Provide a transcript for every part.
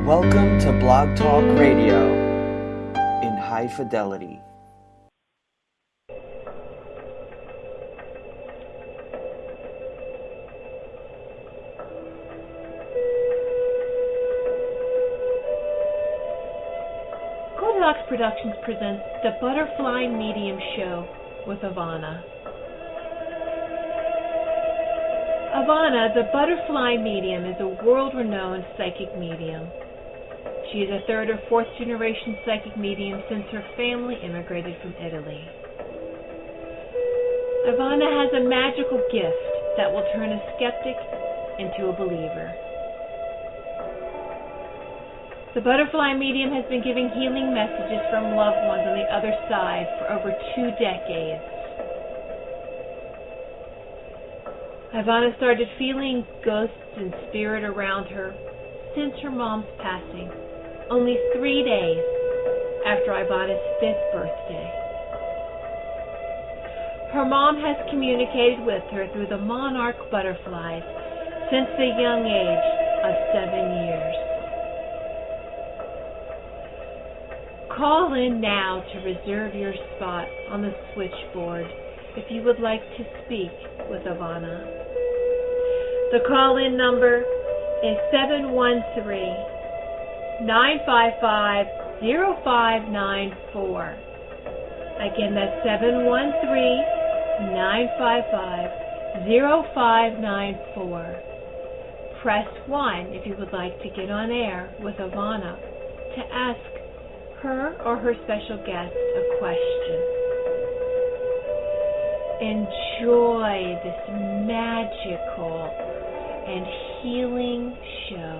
Welcome to Blog Talk Radio in high fidelity. Goldilocks Productions presents the ButterFly Medium Show with Ivana. Ivana, the ButterFly Medium, is a world-renowned psychic medium. She is a third or fourth generation psychic medium since her family immigrated from Italy. Ivana has a magical gift that will turn a skeptic into a believer. The ButterFly Medium has been giving healing messages from loved ones on the other side for over 2 decades. Ivana started feeling ghosts and spirit around her since her mom's passing, only 3 days after Ivana's 5th birthday. Her mom has communicated with her through the Monarch ButterFlies since the young age of 7 years. Call in now to reserve your spot on the switchboard if you would like to speak with Ivana. The call-in number is 713-955-0594. Again, that's 713-955-0594. Press 1 if you would like to get on air with Ivana to ask her or her special guest a question. Enjoy this magical and healing show.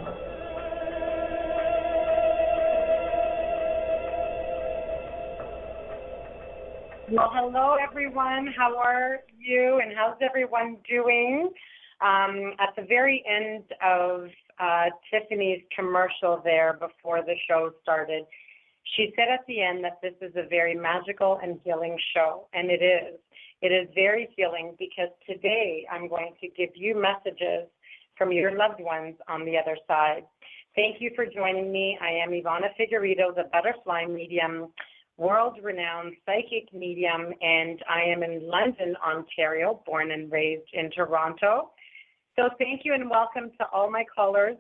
Well, hello everyone. How are you and how's everyone doing? At the very end of Tiffany's commercial there before the show started, she said at the end that this is a very magical and healing show, and it is. It is very healing because today I'm going to give you messages from your loved ones on the other side. Thank you for joining me. I am Ivana Figueredo, the ButterFly Medium, world-renowned psychic medium, and I am in London, Ontario, born and raised in Toronto. So thank you and welcome to all my callers.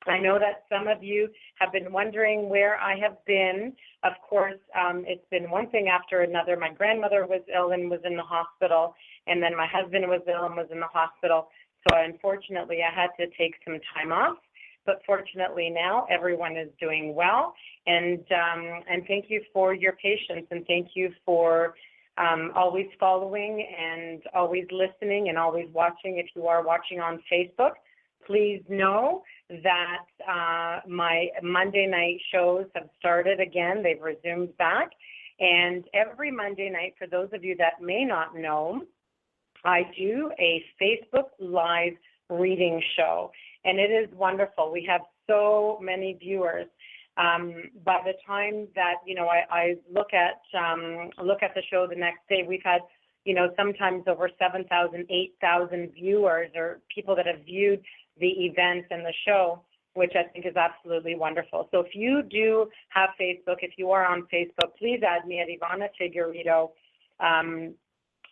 I know that some of you have been wondering where I have been. Of course, it's been one thing after another. My grandmother was ill and was in the hospital, and then my husband was ill and was in the hospital. So unfortunately, I had to take some time off. But fortunately now, everyone is doing well. And thank you for your patience, and thank you for always following and always listening and always watching. If you are watching on Facebook, please know that my Monday night shows have started again. They've resumed back. And every Monday night, for those of you that may not know, I do a Facebook Live reading show. And it is wonderful. We have so many viewers. By the time that, I look at the show the next day, we've had, sometimes over 7,000, 8,000 viewers or people that have viewed the event and the show, which I think is absolutely wonderful. So if you do have Facebook, if you are on Facebook, please add me at Ivana Figueredo,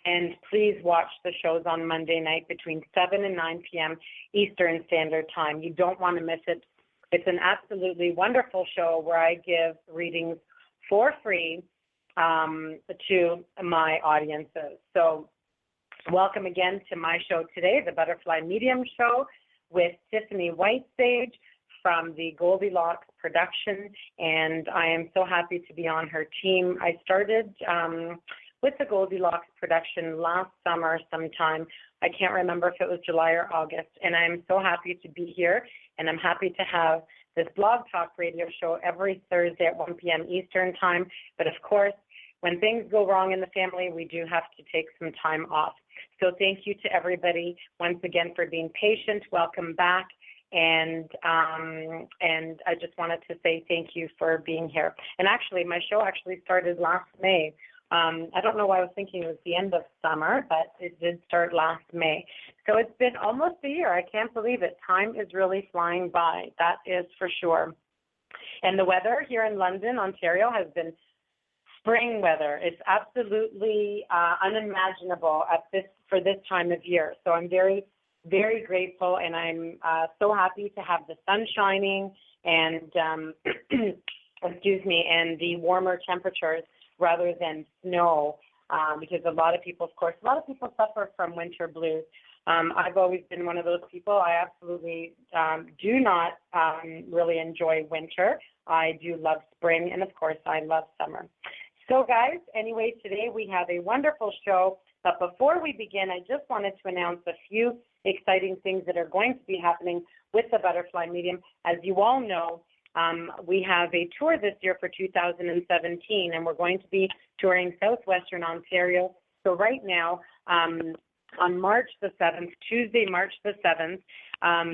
and please watch the shows on Monday night between 7 and 9 p.m. Eastern Standard Time. You don't want to miss it. It's an absolutely wonderful show where I give readings for free to my audiences. So welcome again to my show today, the ButterFly Medium Show, with Tiffany Whitesage from the Goldilocks production, and I am so happy to be on her team. I started with the Goldilocks production last summer sometime. I can't remember if it was July or August, and I'm so happy to be here, and I'm happy to have this blog talk radio show every Thursday at 1 p.m. Eastern Time. But of course, when things go wrong in the family, we do have to take some time off. So thank you to everybody once again for being patient. Welcome back. And I just wanted to say thank you for being here. And actually, my show actually started last May. I don't know why I was thinking it was the end of summer, but it did start last May. So it's been almost a year. I can't believe it. Time is really flying by. That is for sure. And the weather here in London, Ontario, has been spring weather. It's absolutely unimaginable for this time of year. So I'm very, very grateful, and I'm so happy to have the sun shining and excuse me, and the warmer temperatures rather than snow, because a lot of people suffer from winter blues. I've always been one of those people. I absolutely do not really enjoy winter. I do love spring, and of course, I love summer. So, guys, anyway, today we have a wonderful show. But before we begin, I just wanted to announce a few exciting things that are going to be happening with the Butterfly Medium. As you all know, we have a tour this year for 2017, and we're going to be touring southwestern Ontario. So right now, on March the 7th, Tuesday, March the 7th,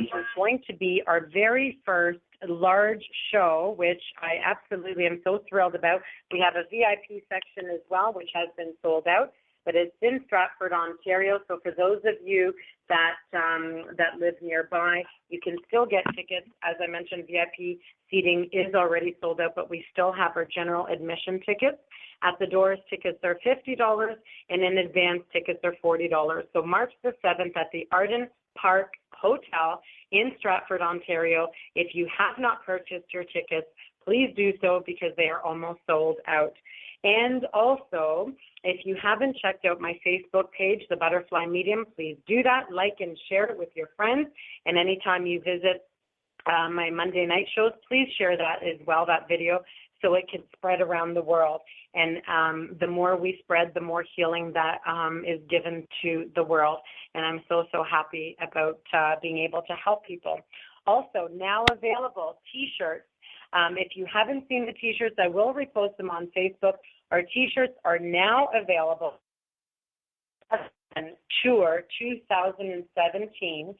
is going to be our very first large show, which I absolutely am so thrilled about. We have a VIP section as well, which has been sold out, but it's in Stratford, Ontario. So for those of you that live nearby, you can still get tickets. As I mentioned, VIP seating is already sold out, but we still have our general admission tickets. At the doors, tickets are $50, and in advance, tickets are $40. So March the 7th at the Arden Park Hotel in Stratford, Ontario. If you have not purchased your tickets, please do so because they are almost sold out. And also, if you haven't checked out my Facebook page, The Butterfly Medium, please do that. Like and share it with your friends. And anytime you visit my Monday night shows, please share that as well, that video, so it can spread around the world. And the more we spread, the more healing that is given to the world. And I'm so, so happy about being able to help people. Also, now available, T-shirts. If you haven't seen the T-shirts, I will repost them on Facebook. Our T-shirts are now available. Tour 2017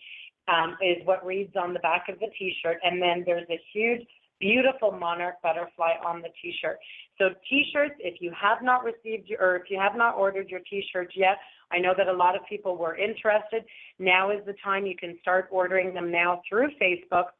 is what reads on the back of the T-shirt. And then there's a huge, beautiful Monarch butterfly on the T-shirt. So T-shirts, if you have not received if you have not ordered your T-shirts yet, I know that a lot of people were interested. Now is the time. You can start ordering them now through Facebook.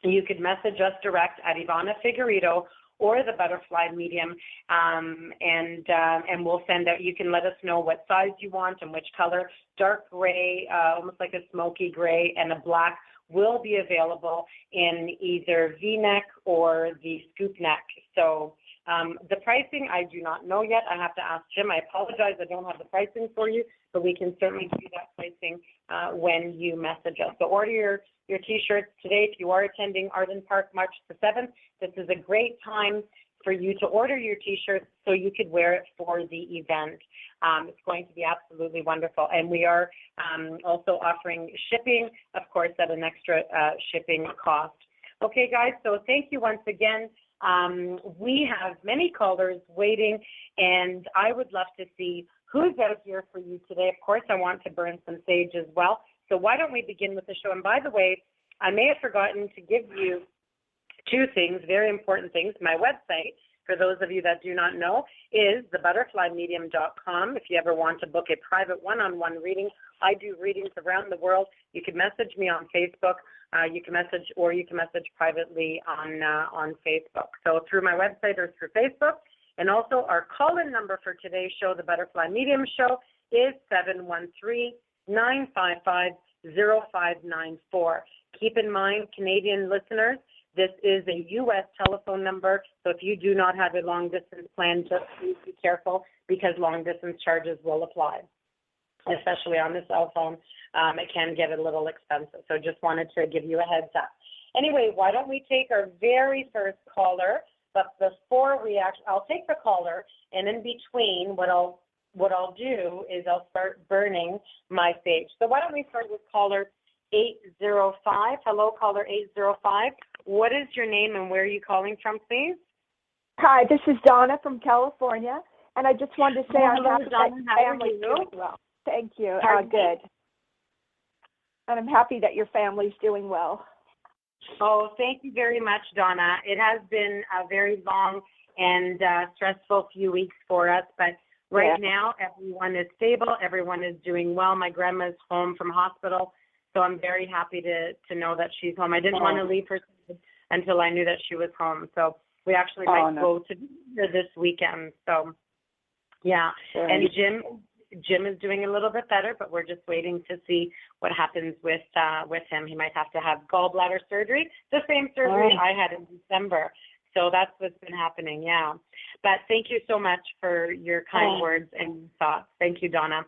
You could message us direct at Ivana Figueredo or the Butterfly Medium, and we'll send out. You can let us know what size you want and which color. Dark gray, almost like a smoky gray, and a black will be available in either V-neck or the scoop neck. So the pricing, I do not know yet. I have to ask Jim. I apologize. I don't have the pricing for you, but we can certainly do that pricing when you message us. So order your T-shirts today. If you are attending Arden Park March the 7th, this is a great time for you to order your T-shirts so you could wear it for the event. It's going to be absolutely wonderful. And we are also offering shipping, of course, at an extra shipping cost. Okay, guys, so thank you once again. We have many callers waiting, and I would love to see who's out here for you today. Of course, I want to burn some sage as well. So why don't we begin with the show? And by the way, I may have forgotten to give you two things, very important things. My website, for those of you that do not know, is thebutterflymedium.com. If you ever want to book a private one-on-one reading, I do readings around the world. You can message me on Facebook. You can message privately on Facebook. So through my website or through Facebook. And also our call-in number for today's show, the Butterfly Medium Show, is 713-955-0594. Keep in mind, Canadian listeners, this is a U.S. telephone number, so if you do not have a long-distance plan, just please be careful because long-distance charges will apply, especially on the cell phone. It can get a little expensive, so just wanted to give you a heads up. Anyway, why don't we take our very first caller, but before we I'll take the caller, and in between, what I'll do is I'll start burning my sage. So why don't we start with caller 805. Hello, caller 805. What is your name and where are you calling from, please? Hi, this is Donna from California, and I just wanted to say I'm happy that your family's doing well. Thank you. Good. And I'm happy that your family's doing well. Oh, thank you very much, Donna. It has been a very long and stressful few weeks for us, but right now everyone is stable. Everyone is doing well. My grandma's home from hospital, so I'm very happy to know that she's home. I didn't want to leave her until I knew that she was home. So we actually might go to her this weekend. So, yeah. And Jim is doing a little bit better, but we're just waiting to see what happens with him. He might have to have gallbladder surgery, the same surgery I had in December. So that's what's been happening, yeah. But thank you so much for your kind words and thoughts. Thank you, Donna.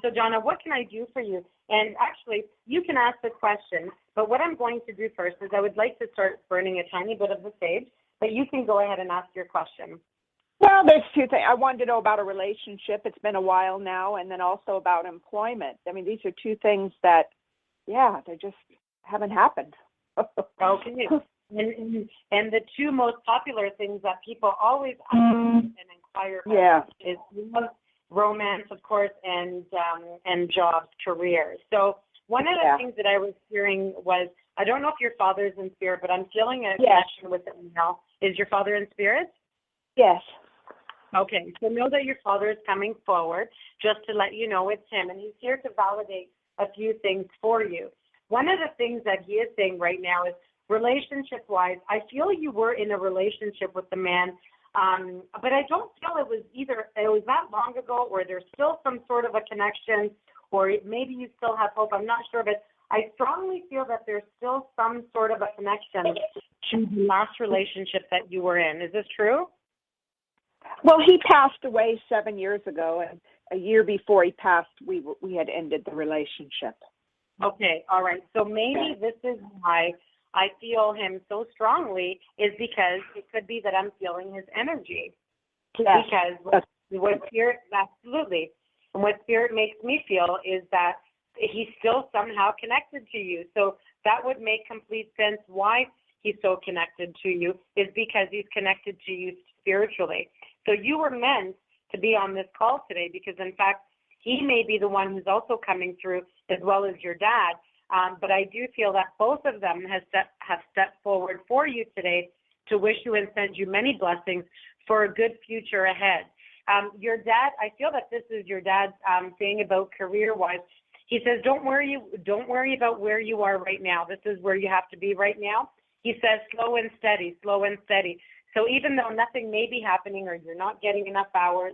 So, Donna, what can I do for you? And actually, you can ask the question, but what I'm going to do first is I would like to start burning a tiny bit of the sage, but you can go ahead and ask your question. Well, there's two things. I wanted to know about a relationship. It's been a while now, and then also about employment. I mean, these are two things that, they just haven't happened. Okay. And the two most popular things that people always ask and inquire about is love, romance, of course, and jobs, careers. So one of the things that I was hearing was, I don't know if your father's in spirit, but I'm feeling a connection with it now. Is your father in spirit? Yes. Okay, so know that your father is coming forward, just to let you know it's him, and he's here to validate a few things for you. One of the things that he is saying right now is, relationship-wise, I feel you were in a relationship with the man, but I don't feel it was that long ago, or there's still some sort of a connection, or maybe you still have hope. I'm not sure, but I strongly feel that there's still some sort of a connection to the last relationship that you were in. Is this true? Well, he passed away 7 years ago, and a year before he passed, we had ended the relationship. Okay, all right. So maybe this is why I feel him so strongly, is because it could be that I'm feeling his energy. Yes. Because what Spirit, absolutely, and what Spirit makes me feel is that he's still somehow connected to you. So that would make complete sense why he's so connected to you, is because he's connected to you spiritually. So you were meant to be on this call today, because in fact, he may be the one who's also coming through, as well as your dad. But I do feel that both of them have stepped forward for you today to wish you and send you many blessings for a good future ahead. Your dad, I feel that this is your dad saying about career-wise. He says, don't worry about where you are right now. This is where you have to be right now. He says, slow and steady, slow and steady. So even though nothing may be happening, or you're not getting enough hours,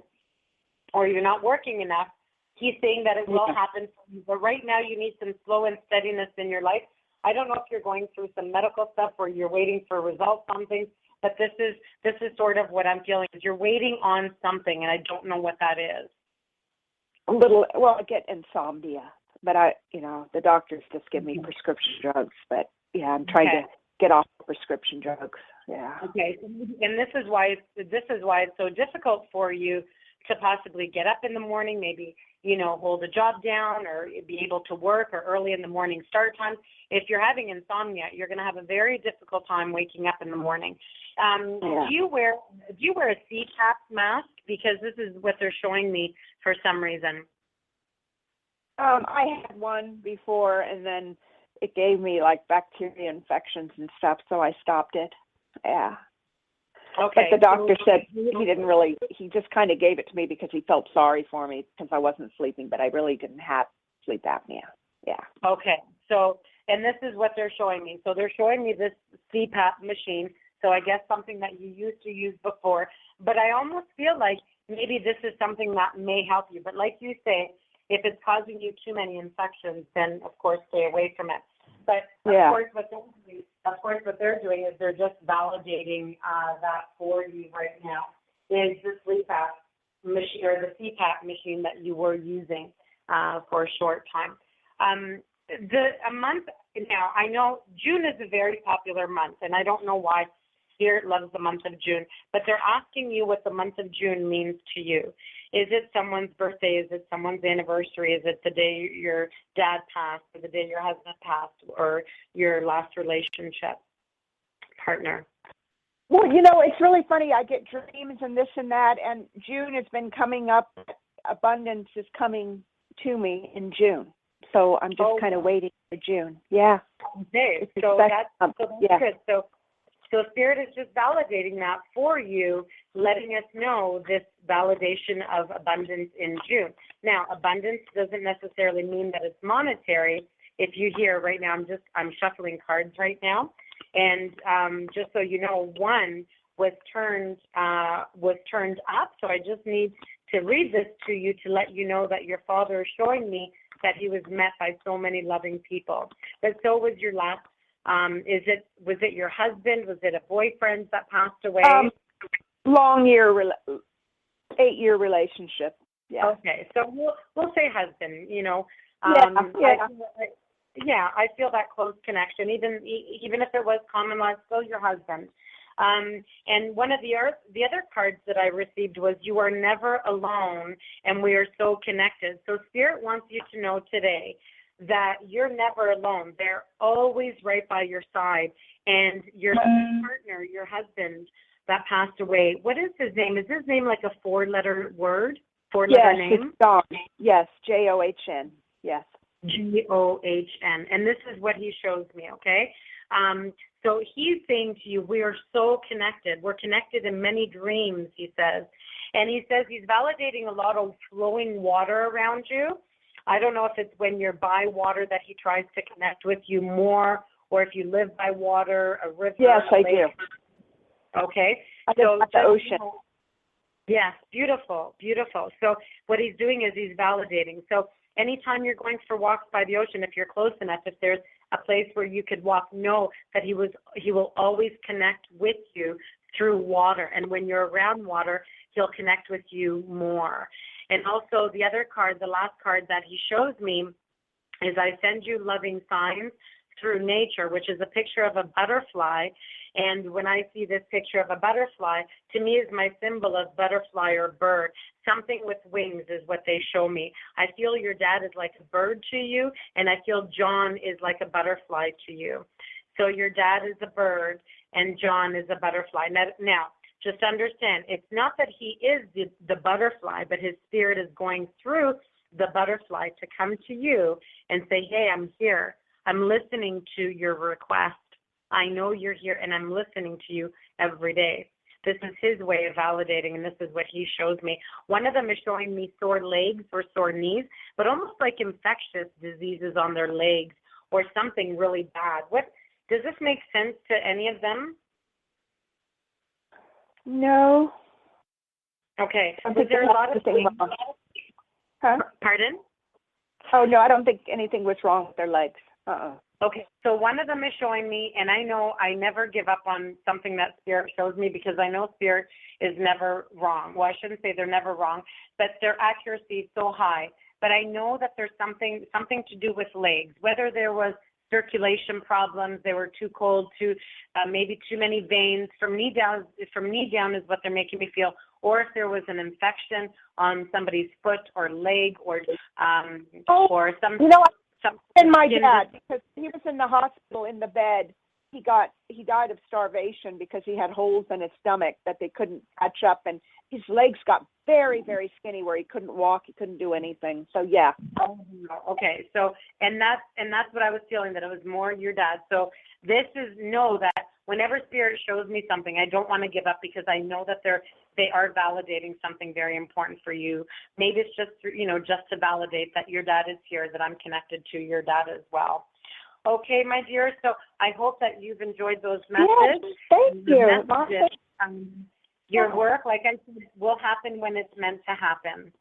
or you're not working enough, he's saying that it will happen for you. But right now you need some slow and steadiness in your life. I don't know if you're going through some medical stuff or you're waiting for results on things, but this is sort of what I'm feeling, is you're waiting on something, and I don't know what that is. I get insomnia, but the doctors just give me prescription drugs, but I'm trying to get off prescription drugs. Yeah. Okay. And this is why it's so difficult for you to possibly get up in the morning, maybe, hold a job down, or be able to work, or early in the morning start time. If you're having insomnia, you're going to have a very difficult time waking up in the morning. Do you wear a CPAP mask? Because this is what they're showing me for some reason. I had one before, and then it gave me like bacteria infections and stuff, so I stopped it. Yeah. Okay. But the doctor said he just kind of gave it to me because he felt sorry for me because I wasn't sleeping, but I really didn't have sleep apnea. Yeah. Okay. So, and this is what they're showing me. So they're showing me this CPAP machine. So I guess something that you used to use before, but I almost feel like maybe this is something that may help you. But like you say, if it's causing you too many infections, then of course stay away from it. But of course what they're doing is they're just validating that for you right now, is the CPAP machine, or the CPAP machine that you were using for a short time. A month now, I know June is a very popular month, and I don't know why Spirit loves the month of June, but they're asking you what the month of June means to you. Is it someone's birthday? Is it someone's anniversary? Is it the day your dad passed, or the day your husband passed, or your last relationship partner? Well, it's really funny. I get dreams and this and that, and June has been coming up. Abundance is coming to me in June. So I'm just kind of waiting for June. Yeah. Okay. So that's good. So Spirit is just validating that for you, letting us know this validation of abundance in June. Now, abundance doesn't necessarily mean that it's monetary. If you hear right now, I'm shuffling cards right now, And just so you know, one was turned up. So I just need to read this to you to let you know that your father is showing me that he was met by so many loving people. But so was your last. Was it your husband? Was it a boyfriend that passed away? Long year, 8-year relationship. Yeah. Okay, so we'll say husband. You know. I feel that close connection, even if it was common law, it's still your husband. And one of the other cards that I received was, you are never alone, and we are so connected. So Spirit wants you to know today that you're never alone. They're always right by your side. And your partner, your husband that passed away, what is his name? Is his name like a four-letter word? Four-letter name? It's John. Yes, John. Yes. John. And this is what he shows me, okay? So he's saying to you, we are so connected. We're connected in many dreams, he says. And he says he's validating a lot of flowing water around you. I don't know if it's when you're by water that he tries to connect with you more, or if you live by water, a river. Yes, I lake. do. Okay. I live at the ocean. Yes, beautiful, beautiful. So what he's doing is he's validating. So anytime you're going for walks by the ocean, if you're close enough, if there's a place where you could walk, know that he will always connect with you through water. And when you're around water, he'll connect with you more. And also the other card, the last card that he shows me is, I send you loving signs through nature, which is a picture of a butterfly. And when I see this picture of a butterfly, to me is my symbol of butterfly or bird. Something with wings is what they show me. I feel your dad is like a bird to you, and I feel John is like a butterfly to you. So your dad is a bird, and John is a butterfly. Now, just understand, it's not that he is the butterfly, but his spirit is going through the butterfly to come to you and say, hey, I'm here. I'm listening to your request. I know you're here, and I'm listening to you every day. This is his way of validating, and this is what he shows me. One of them is showing me sore legs or sore knees, but almost like infectious diseases on their legs or something really bad. Does this make sense to any of them? No. Okay. Was there a lot of things? Huh? Pardon? Oh, no, I don't think anything was wrong with their legs. Okay, so one of them is showing me, and I know I never give up on something that Spirit shows me, because I know Spirit is never wrong. Well, I shouldn't say they're never wrong, but their accuracy is so high. But I know that there's something to do with legs, whether there was circulation problems, they were too cold, maybe too many veins. From knee down is what they're making me feel, or if there was an infection on somebody's foot or leg, or some. You know what? And my dad, because he was in the hospital in the bed, he died of starvation because he had holes in his stomach that they couldn't patch up, and his legs got very, very skinny where he couldn't walk, he couldn't do anything. So yeah. Okay. So and that's what I was feeling, that it was more your dad. So this is, know that whenever Spirit shows me something, I don't want to give up, because I know that they are validating something very important for you. Maybe it's just to validate that your dad is here, that I'm connected to your dad as well. Okay, my dear. So I hope that you've enjoyed those messages. Yes, thank you. Your work, like I said, will happen when it's meant to happen.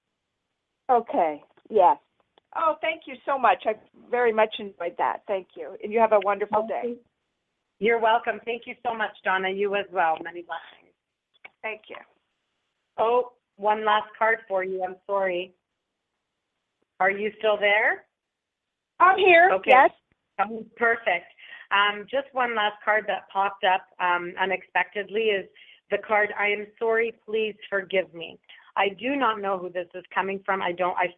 Okay. Yes. Oh, thank you so much. I very much enjoyed that. Thank you. And you have a wonderful day. You're welcome. Thank you so much, Donna. You as well. Many blessings. Thank you. Oh, one last card for you. I'm sorry. Are you still there? I'm here. Okay. Yes. Perfect. Just one last card that popped up unexpectedly is the card, I am sorry, please forgive me. I do not know who this is coming from. I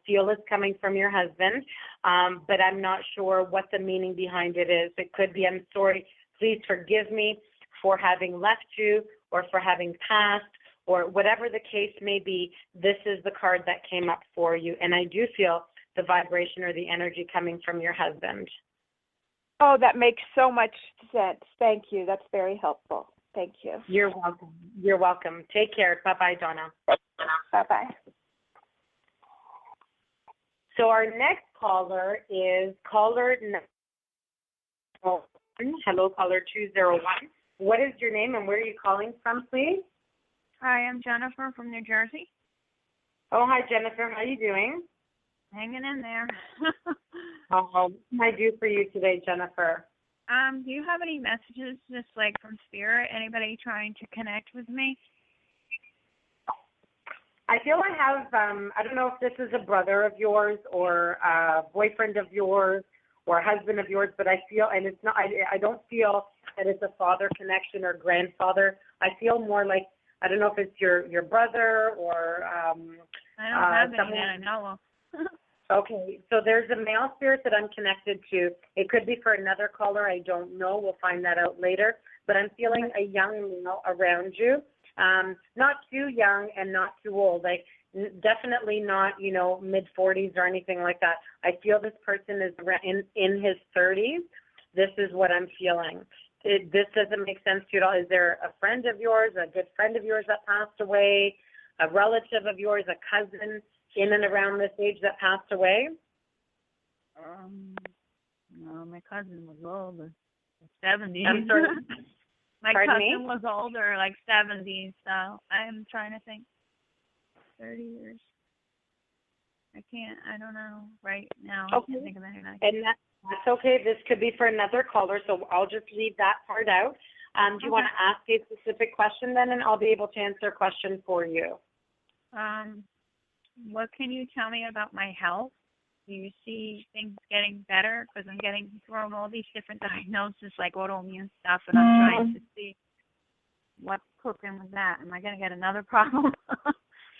feel it's coming from your husband, but I'm not sure what the meaning behind it is. It could be, I'm sorry, please forgive me for having left you, or for having passed, or whatever the case may be. This is the card that came up for you, and I do feel the vibration or the energy coming from your husband. Oh, that makes so much sense. Thank you. That's very helpful. Thank you. You're welcome. You're welcome. Take care. Bye-bye, Donna. Bye-bye. So our next caller is caller Hello, caller 201. What is your name and where are you calling from, please? Hi, I'm Jennifer from New Jersey. Oh, hi, Jennifer. How are you doing? Hanging in there. What can I do for you today, Jennifer? Do you have any messages just like from Spirit? Anybody trying to connect with me? I feel I have, I don't know if this is a brother of yours or a boyfriend of yours or a husband of yours, but I feel, and it's not, I don't feel that it's a father connection or grandfather. I feel more like, I don't know if it's your brother or I don't have any someone. that I know of. Okay, so there's a male spirit that I'm connected to. It could be for another caller. I don't know. We'll find that out later. But I'm feeling a young male around you. Not too young and not too old. Like definitely not, mid-40s or anything like that. I feel this person is in his 30s. This is what I'm feeling. This doesn't make sense to you at all. Is there a friend of yours, a good friend of yours that passed away, a relative of yours, a cousin in and around this age that passed away? No, my cousin was older, 70s. I'm sorry. My Pardon cousin me? was older, like 70s, so I'm trying to think. 30 years. I don't know right now. Okay. I can't think of anything. And that's okay. This could be for another caller, so I'll just leave that part out. Do you want to ask a specific question then, and I'll be able to answer a question for you? What can you tell me about my health? Do you see things getting better? Because I'm getting thrown all these different diagnoses, like autoimmune stuff, and I'm trying to see what's cooking with that. Am I going to get another problem?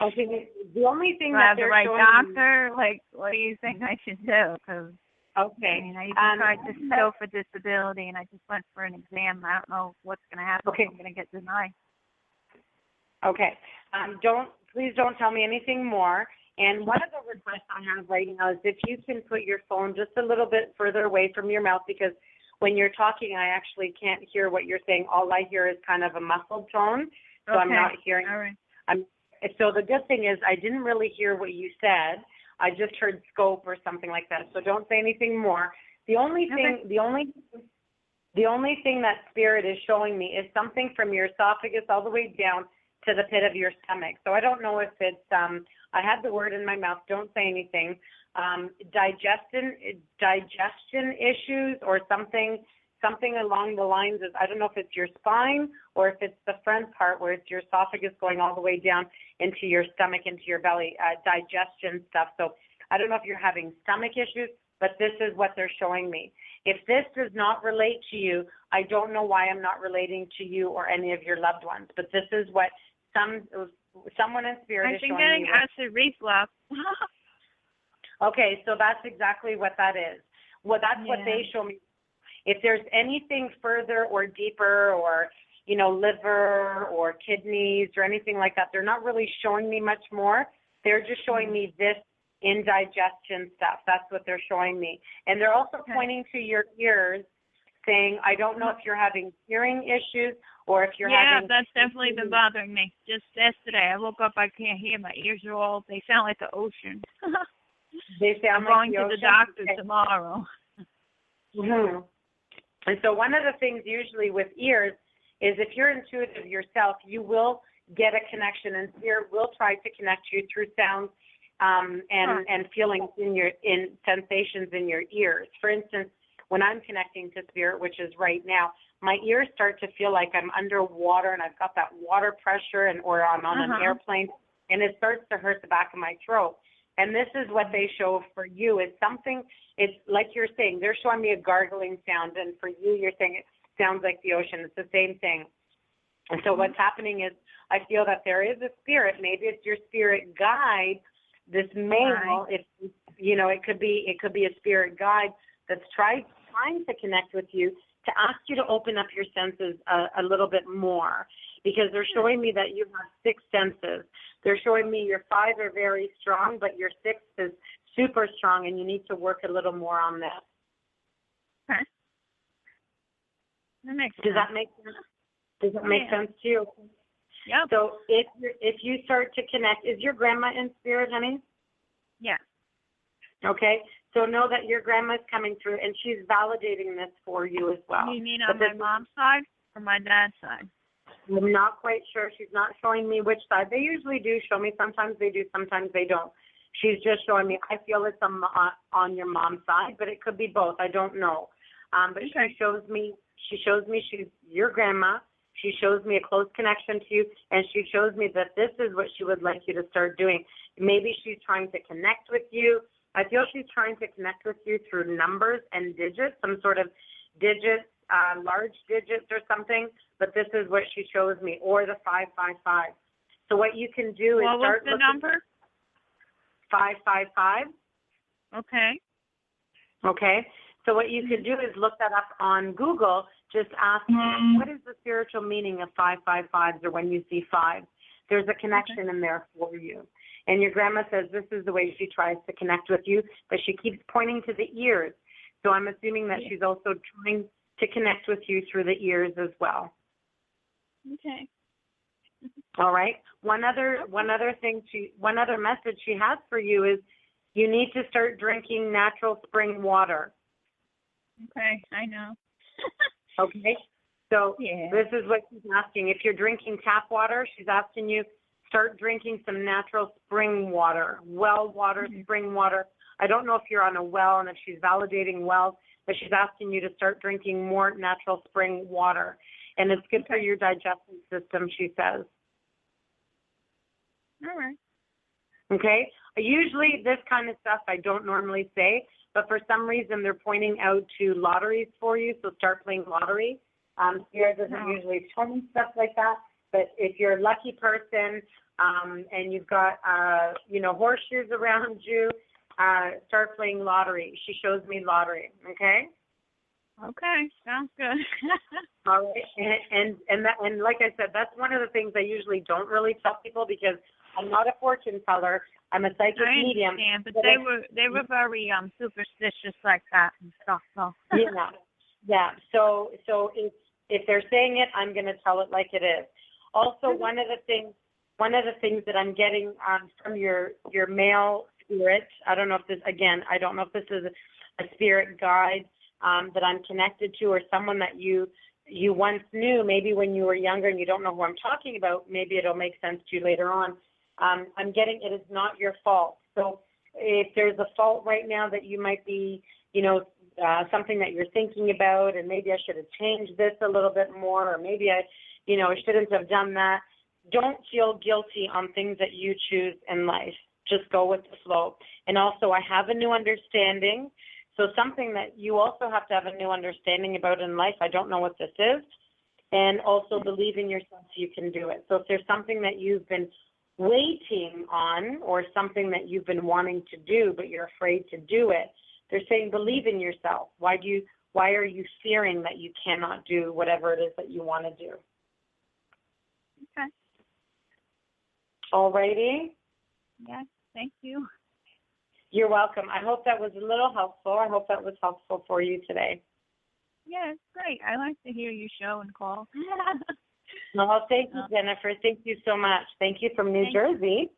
Okay. The only thing Do I that have the they're right showing doctor? Like, what do you think I should do? Because okay. I mean, I even tried to go for disability, and I just went for an exam. I don't know what's going to happen. Okay. I'm going to get denied. Okay. Please don't tell me anything more. And one of the requests I have right now is if you can put your phone just a little bit further away from your mouth, because when you're talking, I actually can't hear what you're saying. All I hear is kind of a muffled tone, so Okay. I'm not hearing. All right. So the good thing is I didn't really hear what you said. I just heard scope or something like that. So don't say anything more. The only thing, the only thing that spirit is showing me is something from your esophagus all the way down to the pit of your stomach. So I don't know if it's, I had the word in my mouth, don't say anything, digestion issues or something along the lines of, I don't know if it's your spine or if it's the front part where it's your esophagus going all the way down into your stomach, into your belly, digestion stuff. So I don't know if you're having stomach issues, but this is what they're showing me. If this does not relate to you, I don't know why I'm not relating to you or any of your loved ones, but this is what someone in spirit is showing me. I've been getting acid reflux. Okay, so that's exactly what that is. Well, that's what they show me. If there's anything further or deeper or, liver or kidneys or anything like that, they're not really showing me much more. They're just showing me this indigestion stuff. That's what they're showing me. And they're also pointing to your ears, saying, I don't know if you're having hearing issues or if you're having... Yeah, that's definitely been bothering me. Just yesterday, I woke up, I can't hear. My ears are all, they sound like the ocean. They sound I'm like going to the doctor tomorrow. Mm-hmm. And so one of the things usually with ears is if you're intuitive yourself, you will get a connection, and spirit will try to connect you through sounds and feelings in sensations in your ears. For instance, when I'm connecting to spirit, which is right now, my ears start to feel like I'm underwater and I've got that water pressure or I'm on an airplane, and it starts to hurt the back of my throat. And this is what they show for you. It's something, it's like you're saying, they're showing me a gargling sound, and for you, you're saying it sounds like the ocean. It's the same thing. And so what's happening is I feel that there is a spirit, maybe it's your spirit guide, this male, it could be a spirit guide that's trying to connect with you, to ask you to open up your senses a little bit more, because they're showing me that you have 6 senses. They're showing me your 5 are very strong, but your 6 is super strong, and you need to work a little more on this. Okay. That makes sense. Does that make sense to you? Yeah. So if you start to connect, is your grandma in spirit, honey? Yeah. Okay. So know that your grandma's coming through, and she's validating this for you as well. You mean on my mom's side or my dad's side? I'm not quite sure. She's not showing me which side. They usually do show me. Sometimes they do, sometimes they don't. She's just showing me. I feel it's on your mom's side, but it could be both. I don't know. But okay. she shows me she's your grandma. She shows me a close connection to you, and she shows me that this is what she would like you to start doing. Maybe she's trying to connect with you. I feel she's trying to connect with you through numbers and digits, some sort of digits, large digits or something, but this is what she shows me, or the 555. So what you can do is what start was the number? 555. Okay. Okay. So what you can do is look that up on Google. Just ask, what is the spiritual meaning of 555s, or when you see 5? There's a connection in there for you. And your grandma says this is the way she tries to connect with you, but she keeps pointing to the ears. So I'm assuming that she's also trying to connect with you through the ears as well. Okay. All right. One other message she has for you is you need to start drinking natural spring water. Okay, I know. Okay. So This is what she's asking. If you're drinking tap water, she's asking you start drinking some natural spring water, well water, spring water. I don't know if you're on a well and if she's validating wells, but she's asking you to start drinking more natural spring water. And it's good for your digestive system, she says. All right. Okay? Usually this kind of stuff I don't normally say, but for some reason they're pointing out to lotteries for you, so start playing lottery. Spirit doesn't usually tell me stuff like that, but if you're a lucky person and you've got, horseshoes around you, start playing lottery. She shows me lottery, okay? Okay, sounds good. All right, and like I said, that's one of the things I usually don't really tell people because I'm not a fortune teller. I'm a psychic medium. I understand, but they were very superstitious like that and stuff. So. Yeah. So if they're saying it, I'm going to tell it like it is. Also, one of the things that I'm getting from your male spirit, I don't know if this is a spirit guide that I'm connected to, or someone that you once knew, maybe when you were younger and you don't know who I'm talking about. Maybe it'll make sense to you later on. I'm getting it is not your fault. So if there's a fault right now that you might be, something that you're thinking about, and maybe I should have changed this a little bit more, or maybe I shouldn't have done that. Don't feel guilty on things that you choose in life. Just go with the flow. And also, I have a new understanding. So something that you also have to have a new understanding about in life, I don't know what this is, and also believe in yourself so you can do it. So if there's something that you've been waiting on, or something that you've been wanting to do but you're afraid to do it, they're saying believe in yourself. Why are you fearing that you cannot do whatever it is that you want to do? Okay. All righty. Yes, thank you. You're welcome. I hope that was a little helpful. I hope that was helpful for you today. Yeah, it's great. I like to hear you show and call. Well, thank you, Jennifer. Thank you so much. Thank you from New Jersey.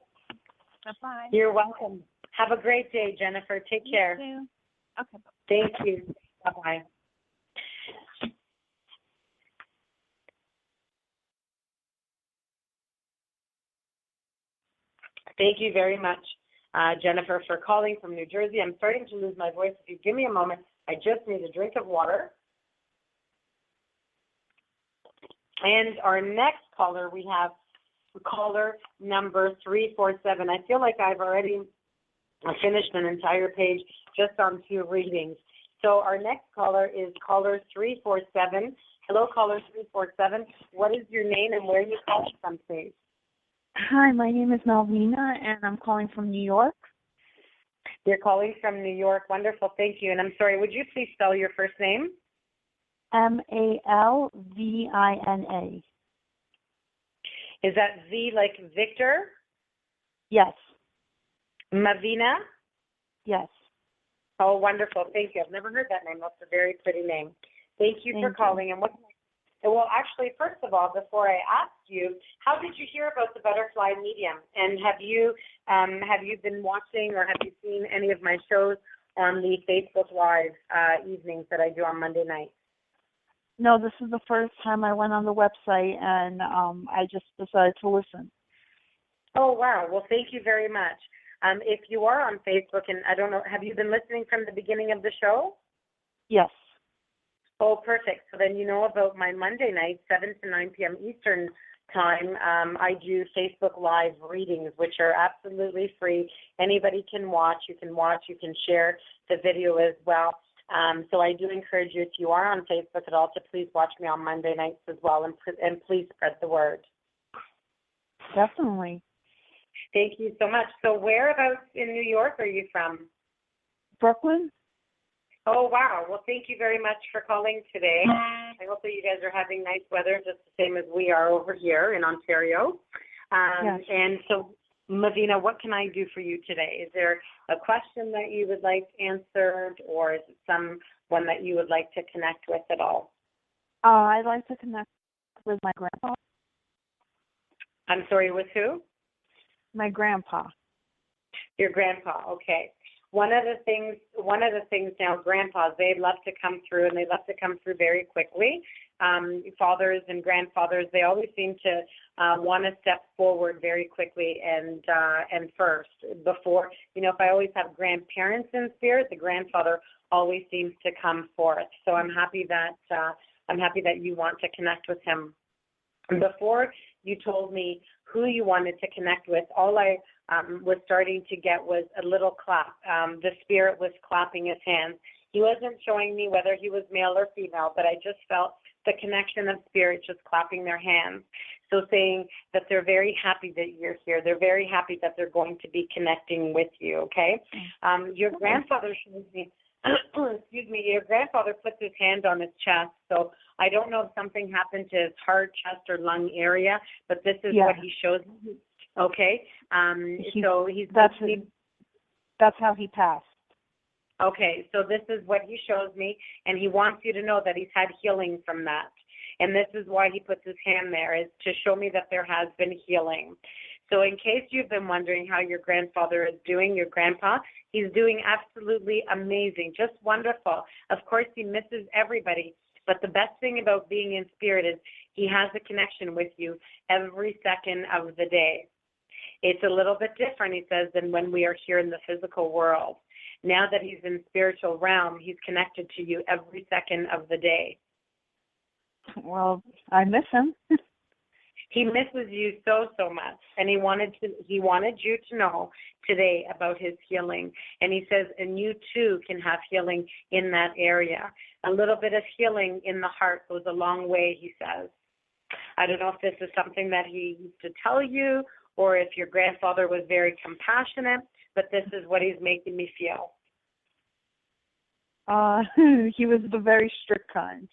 Bye-bye. You're welcome. Have a great day, Jennifer. Take care. You too. Okay. Thank you. Bye-bye. Thank you very much, Jennifer, for calling from New Jersey. I'm starting to lose my voice. If you give me a moment, I just need a drink of water. And our next caller, we have caller number 347. I feel like I've already finished an entire page just on 2 readings. So our next caller is caller 347. Hello, caller 347. What is your name and where are you calling from, please? Hi, my name is Malvina, and I'm calling from New York. You're calling from New York. Wonderful. Thank you. And I'm sorry, would you please spell your first name? Malvina. Is that V like Victor? Yes. Mavina? Yes. Oh, wonderful. Thank you. I've never heard that name. That's a very pretty name. Thank you for calling. And well, actually, first of all, before I ask you, how did you hear about the Butterfly Medium? And have you been watching, or have you seen any of my shows on the Facebook Live evenings that I do on Monday nights? No, this is the first time I went on the website, and I just decided to listen. Oh, wow. Well, thank you very much. If you are on Facebook, and I don't know, have you been listening from the beginning of the show? Yes. Oh, perfect. So then you know about my Monday night, 7 to 9 p.m. Eastern time. I do Facebook Live readings, which are absolutely free. Anybody can watch. You can share the video as well. So I do encourage you, if you are on Facebook at all, to please watch me on Monday nights as well, and please spread the word. Definitely. Thank you so much. So whereabouts in New York are you from? Brooklyn? Oh, wow. Well, thank you very much for calling today. I hope that you guys are having nice weather, just the same as we are over here in Ontario. Yes. And so, Mavina, what can I do for you today? Is there a question that you would like answered, or is it someone that you would like to connect with at all? I'd like to connect with my grandpa. I'm sorry, with who? My grandpa. Your grandpa, okay. One of the things now, grandpas, they love to come through, and they love to come through very quickly. Fathers and grandfathers, they always seem to want to step forward very quickly and first. Before, if I always have grandparents in spirit, the grandfather always seems to come forth. So I'm happy that you want to connect with him. Before you told me who you wanted to connect with, all I was starting to get was a little clap. The spirit was clapping his hands. He wasn't showing me whether he was male or female, but I just felt the connection of spirit just clapping their hands. So saying that they're very happy that you're here. They're very happy that they're going to be connecting with you, okay? Your grandfather shows me, excuse me, your grandfather puts his hand on his chest. So I don't know if something happened to his heart, chest, or lung area, but this is what he shows me. Okay, that's how he passed. Okay, so this is what he shows me, and he wants you to know that he's had healing from that. And this is why he puts his hand there, is to show me that there has been healing. So in case you've been wondering how your grandfather is doing, your grandpa, he's doing absolutely amazing, just wonderful. Of course, he misses everybody, but the best thing about being in spirit is he has a connection with you every second of the day. It's a little bit different, he says, than when we are here in the physical world. Now that he's in spiritual realm, he's connected to you every second of the day. Well, I miss him. He misses you so much, and he wanted you to know today about his healing. And he says, and you too can have healing in that area. A little bit of healing in the heart goes a long way, he says. I don't know if this is something that he used to tell you, or if your grandfather was very compassionate, but this is what he's making me feel. He was the very strict kind.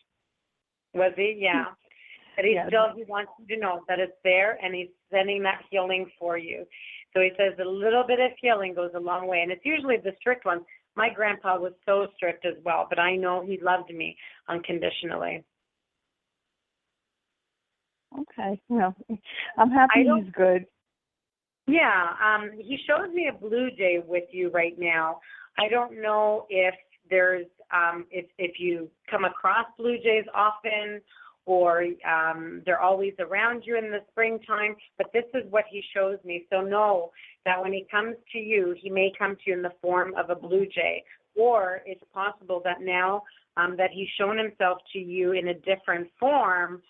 Was he? Yeah. But he wants you to know that it's there, and he's sending that healing for you. So he says a little bit of healing goes a long way, and it's usually the strict ones. My grandpa was so strict as well, but I know he loved me unconditionally. Okay. Well, I'm happy he's good. Yeah. He shows me a blue jay with you right now. I don't know if there's if you come across blue jays often, or they're always around you in the springtime, but this is what he shows me. So know that when he comes to you, he may come to you in the form of a blue jay, or it's possible that now that he's shown himself to you in a different form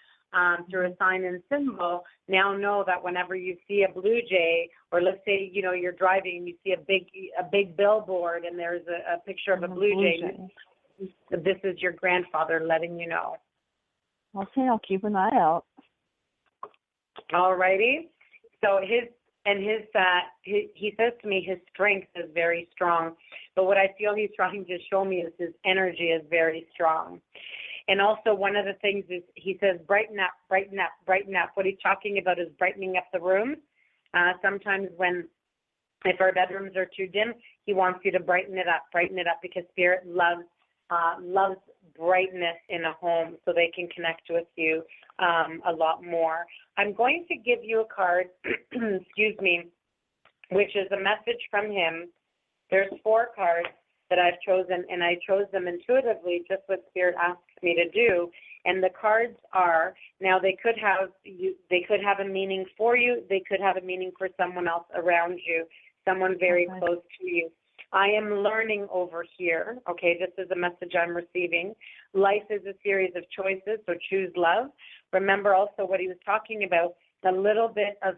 through a sign and symbol, now know that whenever you see a blue jay, or let's say, you're driving and you see a big billboard and there's a picture of a blue jay, this is your grandfather letting you know. Okay, I'll keep an eye out. All righty. So he says to me his strength is very strong, but what I feel he's trying to show me is his energy is very strong. And also one of the things is he says, brighten up, brighten up, brighten up. What he's talking about is brightening up the room. Sometimes if our bedrooms are too dim, he wants you to brighten it up, because Spirit loves brightness in a home, so they can connect with you a lot more. I'm going to give you a card, excuse me, which is a message from him. There's 4 cards. that I've chosen, and I chose them intuitively, just what Spirit asks me to do. And the cards are, now they could have a meaning for you, they could have a meaning for someone else around you, someone very close to you. I am learning over here, okay, this is a message I'm receiving. Life is a series of choices, so choose love. Remember also what he was talking about, a little bit of,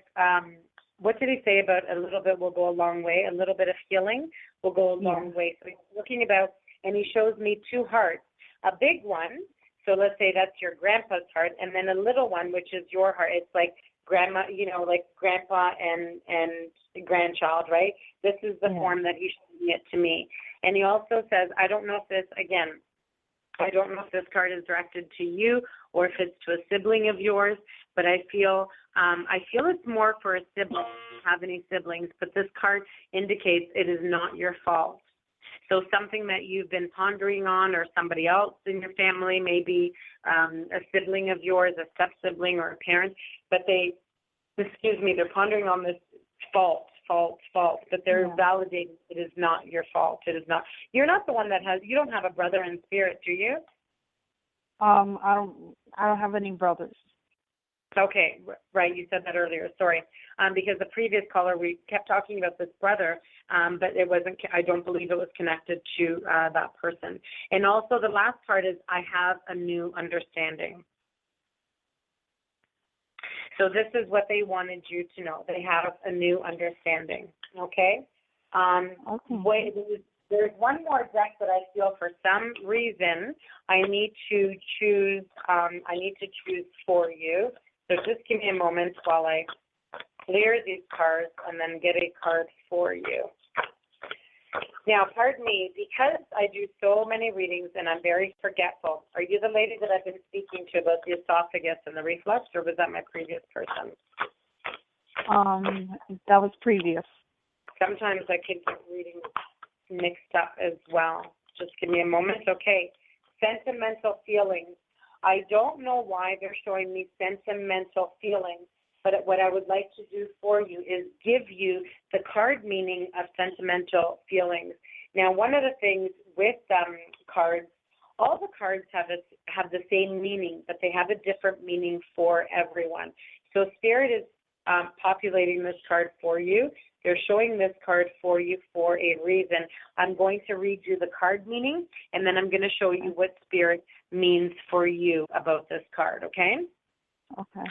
what did he say about a little bit will go a long way? A little bit of healing will go a long way. So he's looking about, and he shows me two hearts, a big one, so let's say that's your grandpa's heart, and then a little one, which is your heart. It's like grandma, like grandpa and grandchild, right? This is the form that he's showing it to me. And he also says, I don't know if this card is directed to you or if it's to a sibling of yours, but I feel it's more for a sibling. If you have any siblings, but this card indicates it is not your fault. So something that you've been pondering on, or somebody else in your family, maybe a sibling of yours, a step-sibling or a parent, but they're pondering on this fault, but they're validating it is not your fault. It is not. You're not the one you don't have a brother in spirit, do you? I don't have any brothers. Okay, right. You said that earlier. Sorry, because the previous caller, we kept talking about this brother, but it wasn't. I don't believe it was connected to that person. And also, the last part is I have a new understanding. So this is what they wanted you to know. They have a new understanding. Okay. Wait, there's one more deck that I feel for some reason I need to choose. For you. So just give me a moment while I clear these cards and then get a card for you. Now, pardon me, because I do so many readings and I'm very forgetful. Are you the lady that I've been speaking to about the esophagus and the reflux, or was that my previous person? That was previous. Sometimes I can get readings mixed up as well. Just give me a moment. Okay. Sentimental feelings. I don't know why they're showing me sentimental feelings, but what I would like to do for you is give you the card meaning of sentimental feelings. Now, one of the things with cards, all the cards have the same meaning, but they have a different meaning for everyone. So Spirit is populating this card for you. They're showing this card for you for a reason. I'm going to read you the card meaning, and then I'm going to show you what Spirit means for you about this card, okay? Okay.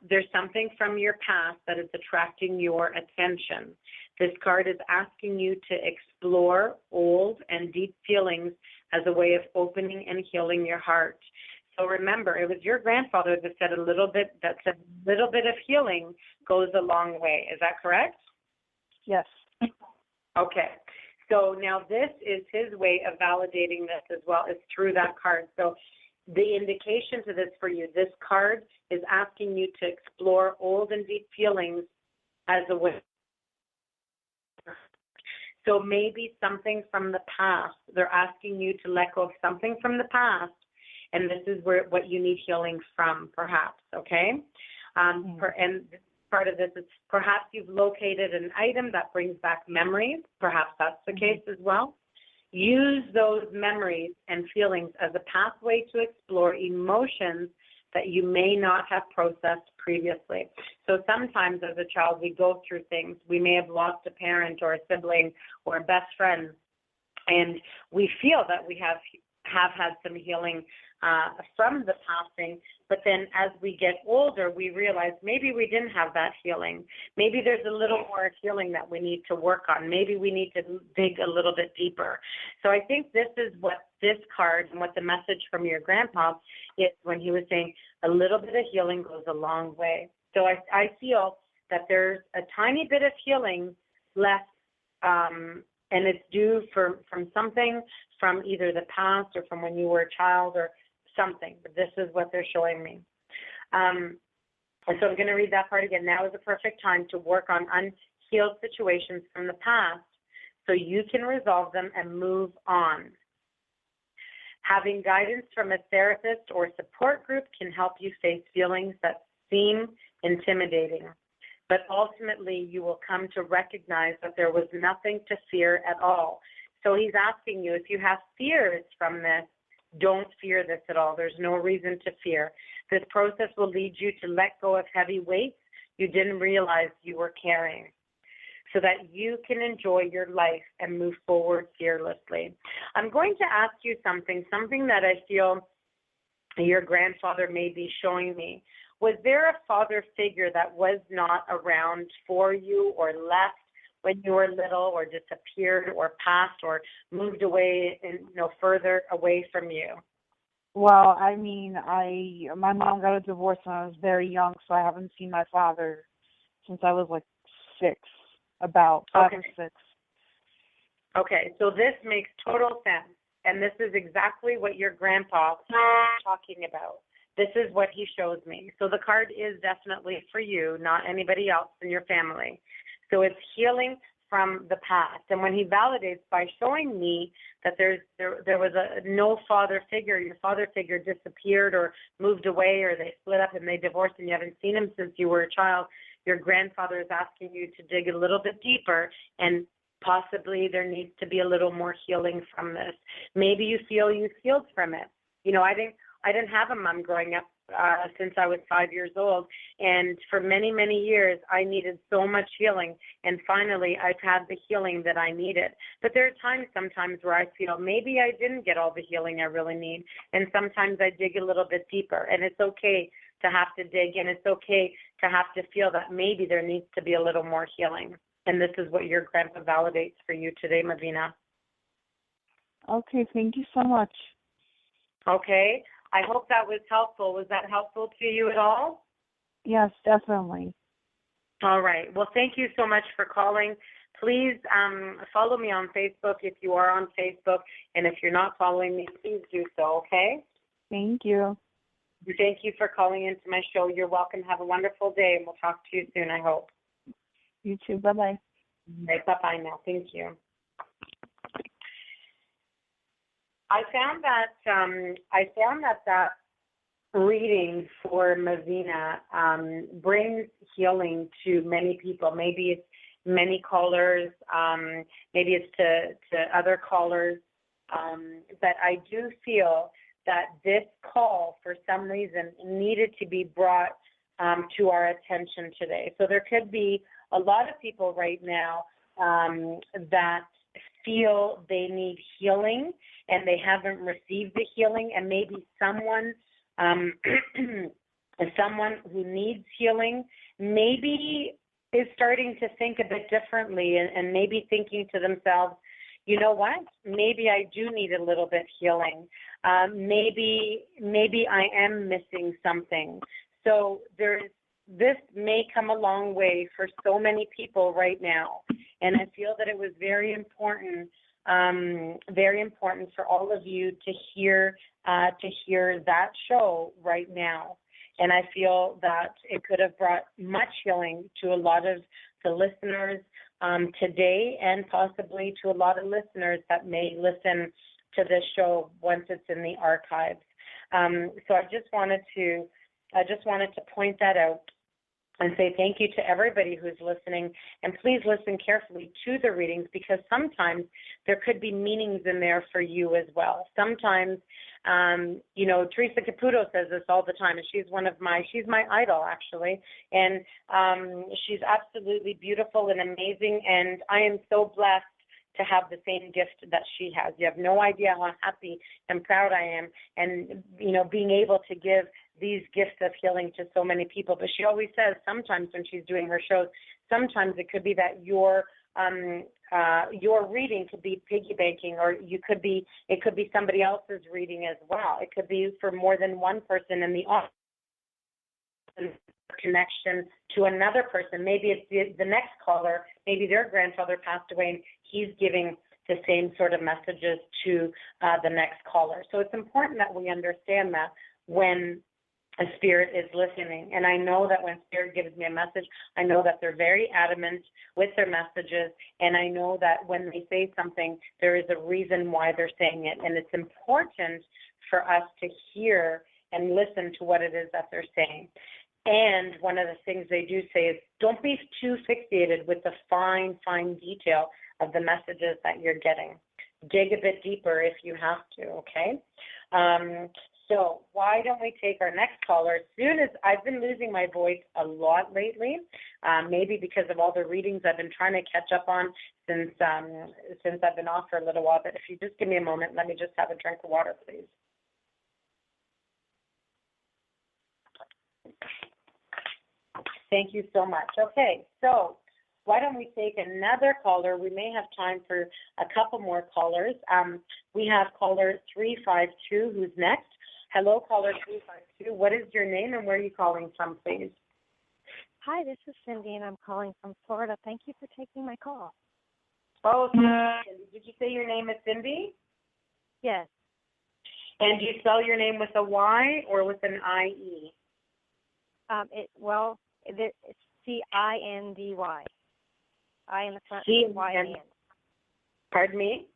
There's something from your past that is attracting your attention. This card is asking you to explore old and deep feelings as a way of opening and healing your heart. So remember, it was your grandfather that said a little bit of healing goes a long way. Is that correct? Yes. Okay. So now this is his way of validating this as well, is through that card. So the indication to this for you, this card is asking you to explore old and deep feelings as a way. So maybe something from the past. They're asking you to let go of something from the past, and this is what you need healing from, perhaps, okay? And part of this is perhaps you've located an item that brings back memories. Perhaps that's the case as well. Use those memories and feelings as a pathway to explore emotions that you may not have processed previously. So sometimes as a child, we go through things. We may have lost a parent or a sibling or a best friend, and we feel that we have had some healing from the passing, but then as we get older, we realize maybe we didn't have that healing. Maybe there's a little more healing that we need to work on. Maybe we need to dig a little bit deeper. So I think this is what this card and what the message from your grandpa is when he was saying a little bit of healing goes a long way. So I feel that there's a tiny bit of healing left, and it's due from something from either the past or from when you were a child or something, but this is what they're showing me. And so I'm going to read that part again. Now is the perfect time to work on unhealed situations from the past so you can resolve them and move on. Having guidance from a therapist or support group can help you face feelings that seem intimidating, but ultimately you will come to recognize that there was nothing to fear at all. So he's asking you, if you have fears from this, don't fear this at all. There's no reason to fear. This process will lead you to let go of heavy weights you didn't realize you were carrying, so that you can enjoy your life and move forward fearlessly. I'm going to ask you something that I feel your grandfather may be showing me. Was there a father figure that was not around for you or left when you were little, or disappeared or passed or moved away and further away from you? Well, I mean, my mom got a divorce when I was very young, so I haven't seen my father since I was like 6, about 5 or 6. Okay, so this makes total sense, and this is exactly what your grandpa is talking about. This is what he shows me. So the card is definitely for you, not anybody else in your family. So it's healing from the past. And when he validates by showing me that there was no father figure, your father figure disappeared or moved away, or they split up and they divorced and you haven't seen him since you were a child, your grandfather is asking you to dig a little bit deeper, and possibly there needs to be a little more healing from this. Maybe you feel you healed from it. I didn't have a mom growing up since I was 5 years old, and for many, many years I needed so much healing, and finally I've had the healing that I needed. But there are times sometimes where I feel maybe I didn't get all the healing I really need, and sometimes I dig a little bit deeper, and it's okay to have to dig, and it's okay to have to feel that maybe there needs to be a little more healing. And this is what your grandpa validates for you today, Mavina. Okay, thank you so much. Okay. I hope that was helpful. Was that helpful to you at all? Yes, definitely. All right. Well, thank you so much for calling. Please follow me on Facebook if you are on Facebook. And if you're not following me, please do so, okay? Thank you. Thank you for calling into my show. You're welcome. Have a wonderful day, and we'll talk to you soon, I hope. You too. Bye-bye. Right, bye-bye now. Thank you. I found that reading for Mavina brings healing to many people. Maybe it's many callers, maybe it's to other callers, but I do feel that this call, for some reason, needed to be brought to our attention today. So there could be a lot of people right now that feel they need healing and they haven't received the healing, and maybe someone who needs healing maybe is starting to think a bit differently, and maybe thinking to themselves, you know what, maybe I do need a little bit healing. Maybe I am missing something. So this may come a long way for so many people right now, and I feel that it was very important for all of you to hear that show right now. And I feel that it could have brought much healing to a lot of the listeners today, and possibly to a lot of listeners that may listen to this show once it's in the archives. So I just wanted to point that out and say thank you to everybody who's listening, and please listen carefully to the readings, because sometimes there could be meanings in there for you as well. Sometimes, Teresa Caputo says this all the time, and she's my idol, actually, and she's absolutely beautiful and amazing, and I am so blessed to have the same gift that she has. You have no idea how happy and proud I am, and being able to give these gifts of healing to so many people. But she always says sometimes when she's doing her shows, sometimes it could be that your reading could be piggy banking, or it could be somebody else's reading as well. It could be for more than one person in the audience, connection to another person. Maybe it's the next caller, maybe their grandfather passed away and he's giving the same sort of messages to the next caller. So it's important that we understand that when a spirit is listening. And I know that when spirit gives me a message, I know that they're very adamant with their messages, and I know that when they say something, there is a reason why they're saying it. And it's important for us to hear and listen to what it is that they're saying. And one of the things they do say is, don't be too fixated with the fine detail of the messages that you're getting. dig a bit deeper if you have to, okay? So why don't we take our next caller? As soon as I've been losing my voice a lot lately, maybe because of all the readings I've been trying to catch up on since I've been off for a little while. But if you just give me a moment, let me just have a drink of water, please. Thank you so much. Okay, so why don't we take another caller? We may have time for a couple more callers. We have caller 352 who's next. Hello, caller 352. What is your name and where are you calling from, please? Hi, this is Cindy, and I'm calling from Florida. Thank you for taking my call. Oh, Cindy. Did you say your name is Cindy? Yes. And do you spell your name with a Y or with an I-E? It's C-I-N-D-Y. I in the front, Y in the end. Pardon me?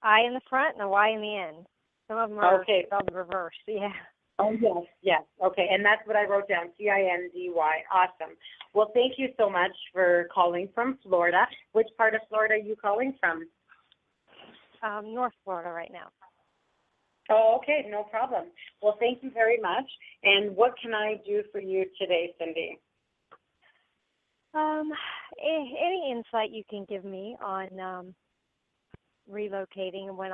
I in the front and a Y in the end. Some of them are spelled reverse. Yeah. Oh, yes. Okay, and that's what I wrote down, C-I-N-D-Y. Awesome. Well, thank you so much for calling from Florida. Which part of Florida are you calling from? North Florida right now. Oh, okay, no problem. Well, thank you very much. And what can I do for you today, Cindy? Any insight you can give me on relocating and when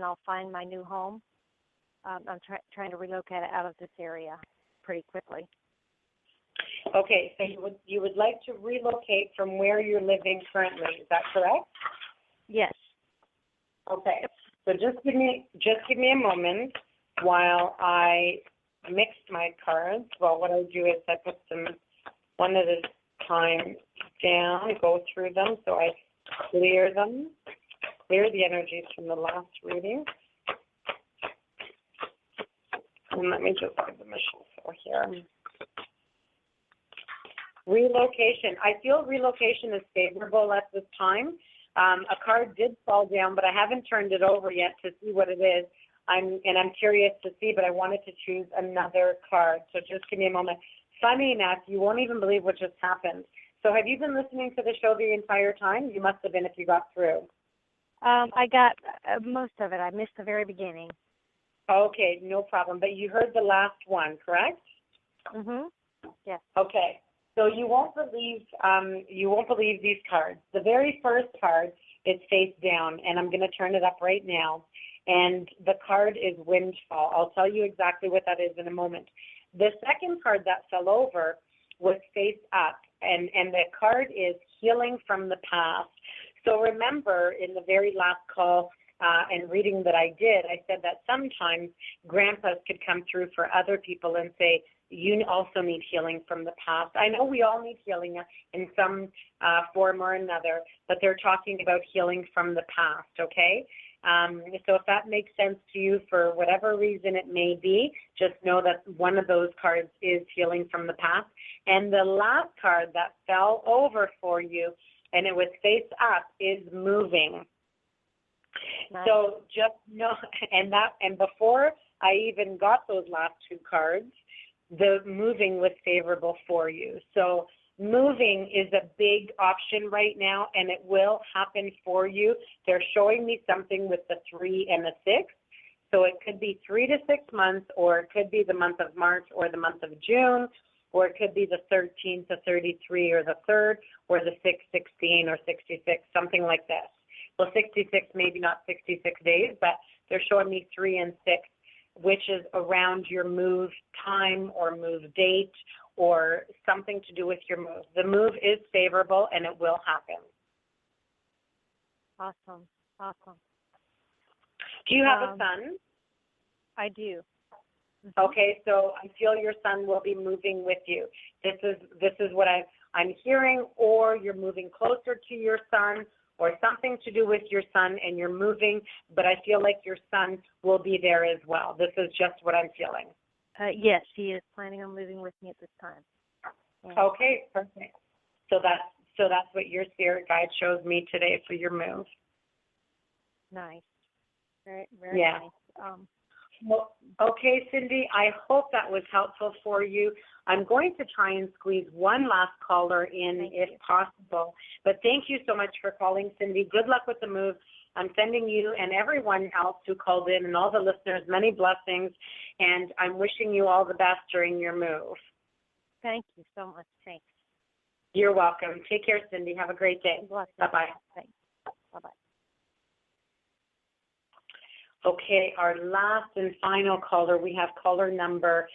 I'll find my new home? I'm trying to relocate out of this area pretty quickly. Okay, so you would like to relocate from where you're living currently, is that correct? Yes. Okay, so just give me a moment while I mixed my cards. Well, what I do is I put them one at a time down, go through them, so I clear the energies from the last reading. And let me just give them a shuffle here. Relocation. I feel relocation is favorable at this time. A card did fall down, but I haven't turned it over yet to see what it is. I'm curious to see, but I wanted to choose another card. So just give me a moment. Funny enough, you won't even believe what just happened. So have you been listening to the show the entire time? You must have been if you got through. I got most of it. I missed the very beginning. Okay, no problem. But you heard the last one, correct? Mhm. Yes. Okay. So you won't believe these cards. The very first card is face down, and I'm going to turn it up right now. And the card is windfall. I'll tell you exactly what that is in a moment. The second card that fell over was face up, and the card is healing from the past. So remember, in the very last call and reading that I did, I said that sometimes grandpas could come through for other people and say, you also need healing from the past. I know we all need healing in some form or another, but they're talking about healing from the past, okay? So if that makes sense to you for whatever reason it may be, just know that one of those cards is healing from the past. And the last card that fell over for you, and it was face up, is moving. Nice. So just know, and before I even got those last two cards, the moving was favorable for you. So moving is a big option right now, and it will happen for you. They're showing me something with the 3 and the 6. So it could be 3 to 6 months, or it could be the month of March or the month of June, or it could be the 13 to 33 or the 3rd, or the 6, 16 or 66, something like this. Well, 66, maybe not 66 days, but they're showing me 3 and 6, which is around your move time or move date or something to do with your move. The move is favorable, and it will happen. Awesome. Do you have a son? I do. Okay, so I feel your son will be moving with you. This is what I'm hearing, or you're moving closer to your son, or something to do with your son and you're moving, but I feel like your son will be there as well. This is just what I'm feeling. Yes, he is planning on moving with me at this time. Yeah. Okay, perfect. So that's what your spirit guide shows me today for your move. Nice. Very, very nice. Well, okay, Cindy, I hope that was helpful for you. I'm going to try and squeeze one last caller in if possible. But thank you so much for calling, Cindy. Good luck with the move. I'm sending you and everyone else who called in and all the listeners many blessings, and I'm wishing you all the best during your move. Thank you so much. Thanks. You're welcome. Take care, Cindy. Have a great day. Bye-bye. Thanks. Bye-bye. Okay, our last and final caller, we have caller number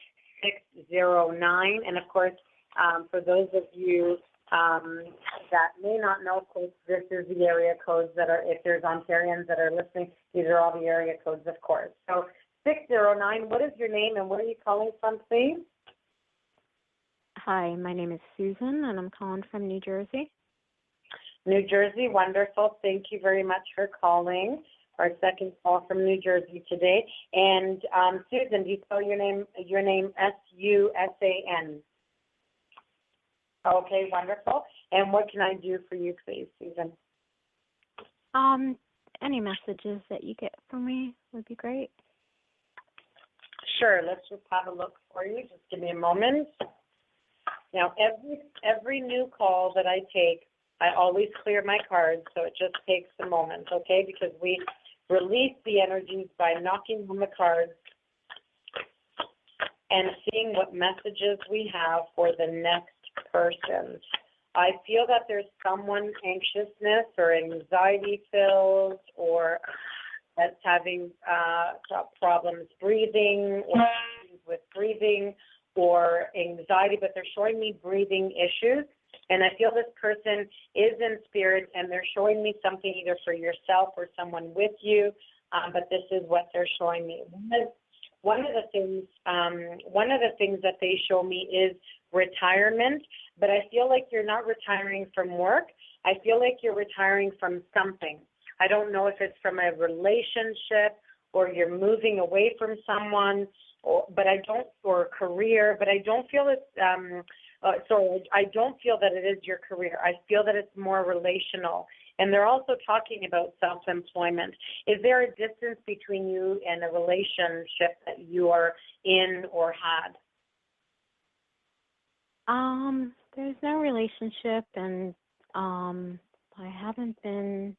609. And, of course, for those of you that may not know, of course, this is the area codes that are, if there's Ontarians that are listening, these are all the area codes, of course. So 609, what is your name and where are you calling from, please? Hi, my name is Susan, and I'm calling from New Jersey. New Jersey, wonderful. Thank you very much for calling. Our second call from New Jersey today. And Susan, do you spell your name S-U-S-A-N? Okay, wonderful. And what can I do for you, please, Susan? Any messages that you get from me would be great. Sure, let's just have a look for you. Just give me a moment. Now, every new call that I take, I always clear my cards, so it just takes a moment, okay? Because we release the energies by knocking on the cards and seeing what messages we have for the next person. I feel that there's someone anxiousness or anxiety filled or that's having problems breathing or with breathing or anxiety, but they're showing me breathing issues. And I feel this person is in spirit, and they're showing me something either for yourself or someone with you, but this is what they're showing me. One of the things that they show me is retirement, but I feel like you're not retiring from work. I feel like you're retiring from something. I don't know if it's from a relationship or you're moving away from someone, or career, but I don't feel it's, I don't feel that it is your career. I feel that it's more relational. And they're also talking about self-employment. Is there a distance between you and a relationship that you are in or had? There's no relationship, and I haven't been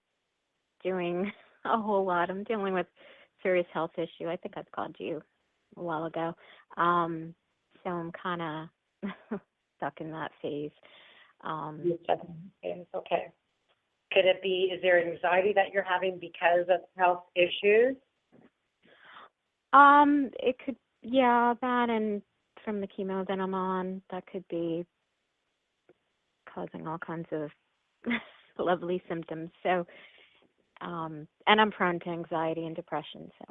doing a whole lot. I'm dealing with serious health issue. I think I've called you a while ago. So I'm kind of stuck in that phase. Okay. Could it be, is there anxiety that you're having because of health issues? It could, yeah, that, and from the chemo that I'm on, that could be causing all kinds of lovely symptoms. So, and I'm prone to anxiety and depression, so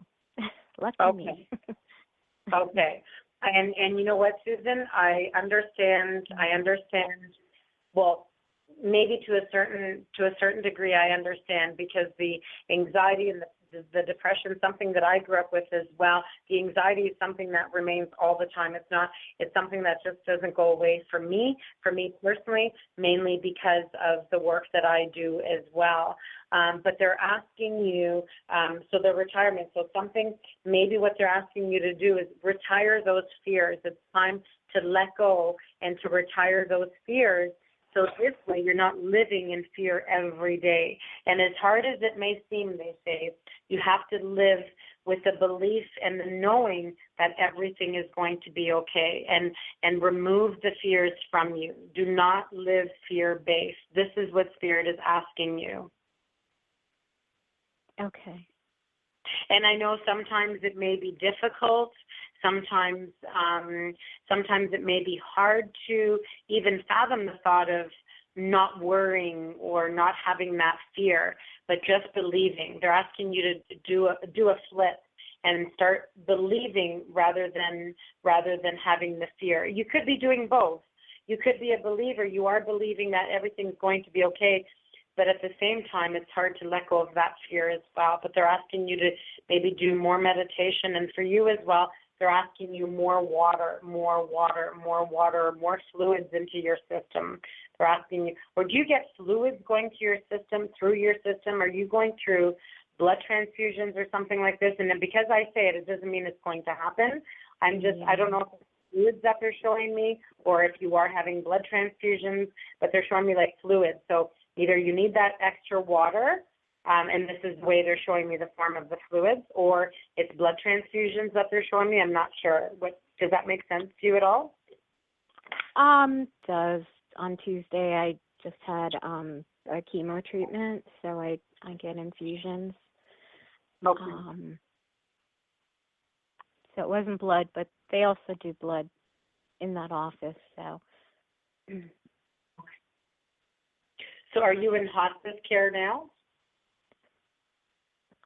lucky me. Okay. And you know what, Susan? I understand. Well, maybe to a certain degree, I understand, because the anxiety and the depression, something that I grew up with as well. The anxiety is something that remains all the time. It's something that just doesn't go away for me personally, mainly because of the work that I do as well. But they're asking you, so the retirement, so something, maybe what they're asking you to do is retire those fears. It's time to let go and to retire those fears. So this way you're not living in fear every day. And as hard as it may seem, they say, you have to live with the belief and the knowing that everything is going to be okay, and remove the fears from you. Do not live fear-based. This is what Spirit is asking you. Okay. And I know sometimes it may be difficult. Sometimes it may be hard to even fathom the thought of not worrying or not having that fear, but just believing. They're asking you to do a flip and start believing rather than having the fear. You could be doing both. You could be a believer. You are believing that everything's going to be okay, but at the same time, it's hard to let go of that fear as well. But they're asking you to maybe do more meditation, and for you as well, they're asking you more water, more fluids into your system. They're asking you, or do you get fluids going to your system, through your system? Are you going through blood transfusions or something like this? And then because I say it, it doesn't mean it's going to happen. I don't know if it's fluids that they're showing me or if you are having blood transfusions, but they're showing me like fluids. So either you need that extra water and this is the way they're showing me the form of the fluids, or it's blood transfusions that they're showing me. I'm not sure. Does that make sense to you at all? Does. On Tuesday, I just had a chemo treatment, so I get infusions. Okay. So it wasn't blood, but they also do blood in that office, so. So are you in hospice care now?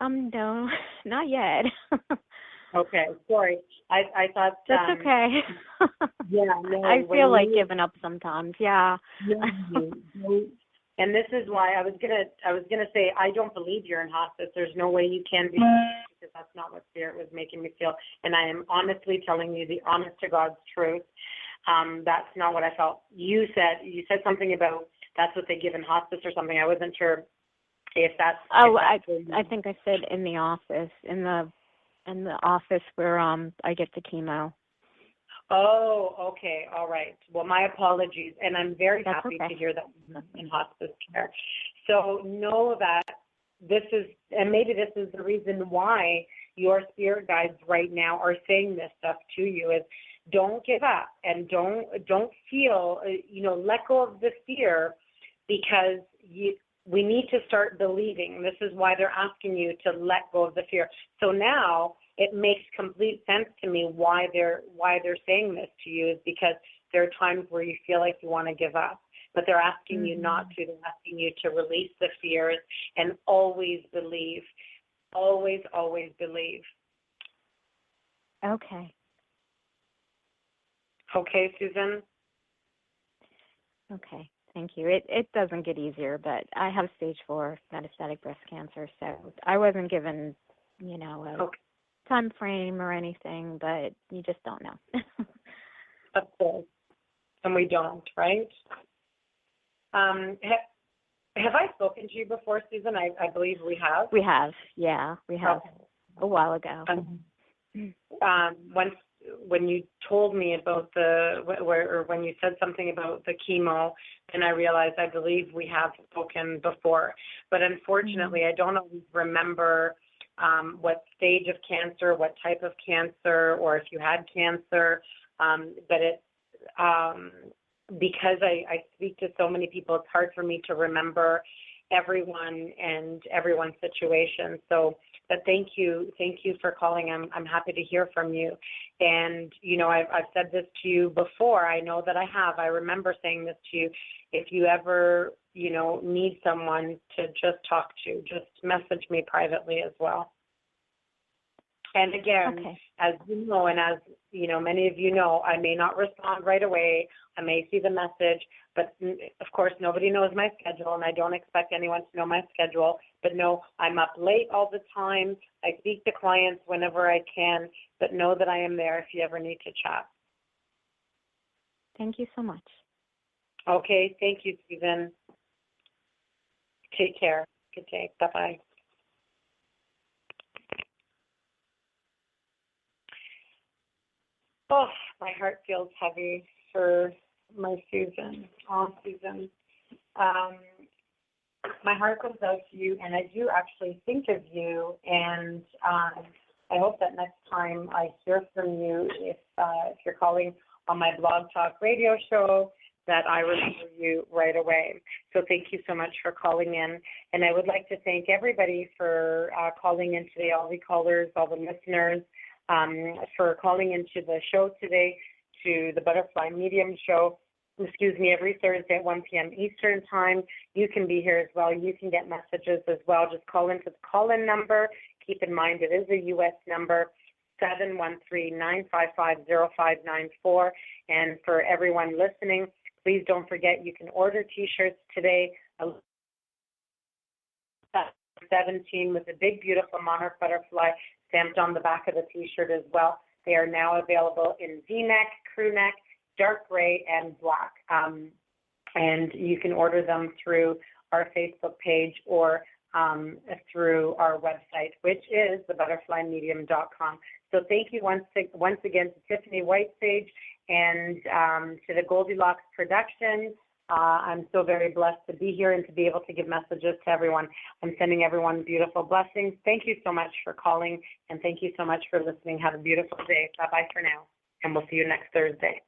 No, not yet. Okay, sorry. I thought That's okay. yeah, no. I feel like giving up sometimes. Yeah. And this is why I was gonna say I don't believe you're in hospice. There's no way you can be, because that's not what Spirit was making me feel. And I am honestly telling you the honest to God's truth. That's not what I felt. You said something about that's what they give in hospice or something. I wasn't sure if that's. Oh, I think I said in the office, in the office where I get the chemo. Oh, okay, all right. Well, my apologies, and I'm very happy to hear that in hospice care. So know that this is, and maybe this is the reason why your spirit guides right now are saying this stuff to you, is don't give up and don't feel, let go of the fear, because we need to start believing. This is why they're asking you to let go of the fear. So now it makes complete sense to me why they're saying this to you, is because there are times where you feel like you want to give up, but they're asking you not to. They're asking you to release the fears and always believe. Always, always believe. Okay. Okay, Susan? Okay. Thank you. It doesn't get easier, but I have stage 4 metastatic breast cancer, so I wasn't given, a time frame or anything, but you just don't know. Of course. And we don't, right? Have I spoken to you before, Susan? I believe we have. We have, yeah. We have a while ago. When you told me about when you said something about the chemo, then I realized I believe we have spoken before. But unfortunately, I don't always remember what stage of cancer, what type of cancer, or if you had cancer. But because I speak to so many people, it's hard for me to remember everyone and everyone's situation. So, but thank you for calling. I'm happy to hear from you. And I've said this to you before. I know that I have. I remember saying this to you. If you ever need someone to just talk to, just message me privately as well. And again, as you know, and as many of you know, I may not respond right away. I may see the message, but of course, nobody knows my schedule, and I don't expect anyone to know my schedule. But no, I'm up late all the time. I speak to clients whenever I can, but know that I am there if you ever need to chat. Thank you so much. Okay, thank you, Susan. Take care. Good day. Bye-bye. Oh, my heart feels heavy for my Susan. Oh, Susan. My heart goes out to you, and I do actually think of you, and I hope that next time I hear from you, if you're calling on my Blog Talk radio show, that I remember you right away. So thank you so much for calling in. And I would like to thank everybody for calling in today, all the callers, all the listeners, for calling into the show today, to the Butterfly Medium Show. Every Thursday at 1 p.m. Eastern Time. You can be here as well. You can get messages as well. Just call into the call-in number. Keep in mind it is a U.S. number, 713-955-0594. And for everyone listening, please don't forget you can order T-shirts today. 17 with a big, beautiful Monarch butterfly stamped on the back of the T-shirt as well. They are now available in V-neck, crew neck, dark gray, and black. And you can order them through our Facebook page or through our website, which is thebutterflymedium.com. So thank you once again to Tiffany Whitesage and to the Goldilocks Productions I'm so very blessed to be here and to be able to give messages to everyone. I'm sending everyone beautiful blessings. Thank you so much for calling, and thank you so much for listening. Have a beautiful day. Bye-bye for now, and we'll see you next Thursday.